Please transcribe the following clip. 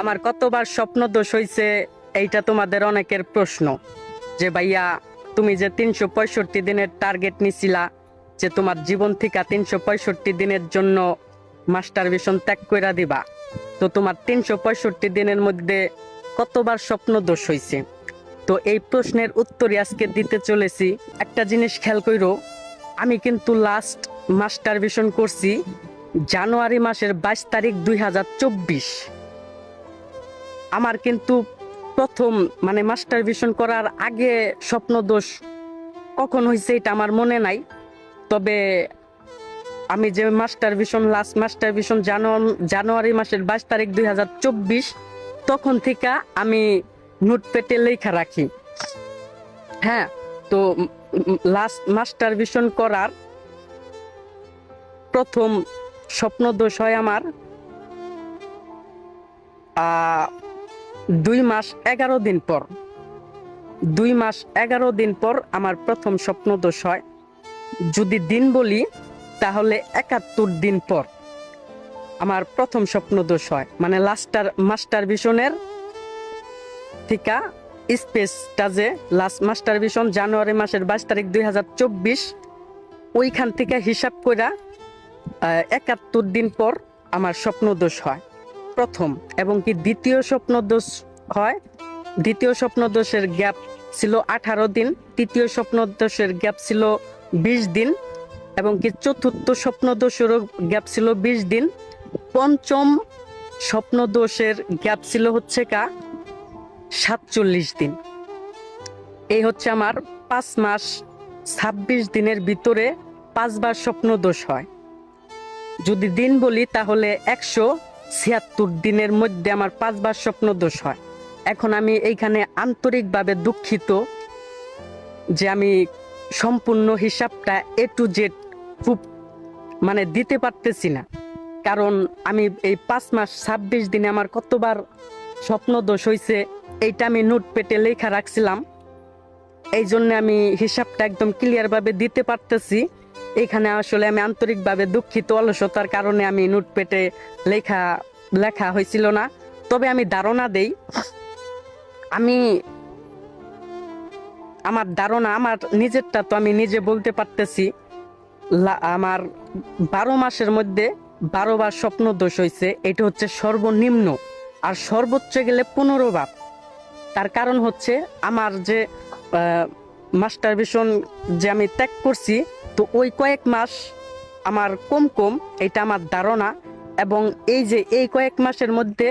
আমার কতবার স্বপ্ন দোষ হইছে এইটা তোমাদের অনেকের প্রশ্ন যে ভাইয়া তুমি যে 365 দিনের টার্গেট নিছিলা যে তোমার জীবন থেকে 365 দিনের জন্য মাস্টার ভিশন ত্যাগ কইরা দিবা, তো তোমার 365 দিনের মধ্যে কতবার স্বপ্ন দোষ হইছে। তো এই প্রশ্নের উত্তরই আজকে দিতে চলেছি। একটা জিনিস খেয়াল কইরো, আমি কিন্তু লাস্ট মাস্টার ভিশন করছি জানুয়ারি মাসের 22 তারিখ 2024। আমার কিন্তু প্রথম মানে মাস্টার ভিশন করার আগে স্বপ্ন দোষ কখন হয়েছে এটা আমার মনে নাই। তবে আমি যে master vision last master vision জানুয়ারি মাসের 22 তারিখ 2024 তখন থেকে আমি নোটপ্যাডে লেখা রাখি। হ্যাঁ, তো লাস্ট মাস্টার ভিশন করার প্রথম স্বপ্ন দোষ হয় আমার 2 মাস 11 দিন পর। 2 মাস 11 দিন পর আমার প্রথম স্বপ্ন দোষ হয়। যদি দিন বলি তাহলে 71 দিন পর আমার প্রথম স্বপ্ন দোষ হয়। মানে মাস্টার ভিশনের থেকে স্পেসটা যে লাস্ট মাস্টার ভিশন জানুয়ারি মাসের 22 তারিখ 2024 ওইখান থেকে হিসাব কইরা 71 দিন পর আমার স্বপ্ন দোষ হয় প্রথম। এবং কি দ্বিতীয় স্বপ্ন দোষ হয়, দ্বিতীয় স্বপ্ন দোষের গ্যাপ ছিল 18 দিন, তৃতীয় স্বপ্ন দোষের গ্যাপ ছিল 20 দিন, এবং কি চতুর্থ স্বপ্ন দোষেরও গ্যাপ ছিল 20 দিন, পঞ্চম স্বপ্ন দোষের গ্যাপ ছিল হচ্ছে 47 দিন। এই হচ্ছে আমার 5 মাস 26 দিনের ভিতরে 5 বার স্বপ্ন দোষ হয়। যদি দিন বলি তাহলে 176 দিনের মধ্যে আমার 5 বার স্বপ্ন দোষ হয়। এখন আমি এইখানে আন্তরিকভাবে দুঃখিত যে আমি সম্পূর্ণ হিসাবটা A to Z খুব মানে দিতে পারতেছি না, কারণ আমি এই 5 মাস 26 দিনে আমার কতবার স্বপ্ন দোষ হয়েছে এইটা আমি নোটপ্যাডে লেখা রাখছিলাম। এই জন্য আমি হিসাবটা একদম ক্লিয়ারভাবে দিতে পারতেছি। এখানে আসলে আমি আন্তরিকভাবে দুঃখিত, অলসতার কারণে আমি নোটপ্যাডে লেখা হয়েছিল না। তবে আমি ধারণা দেই, আমার ধারণা, আমার নিজেরটা তো আমি নিজে বলতে পারতেছি, আমার 12 মাসের মধ্যে 12 বার স্বপ্ন দোষ হয়েছে। এটা হচ্ছে সর্বনিম্ন, আর সর্বোচ্চ গেলে 15 বার। তার কারণ হচ্ছে আমার যে মাস্টার ভিশন যে আমি ত্যাগ করছি, তো ওই কয়েক মাস আমার কম এটা আমার ধারণা। এবং এই যে এই কয়েক মাসের মধ্যে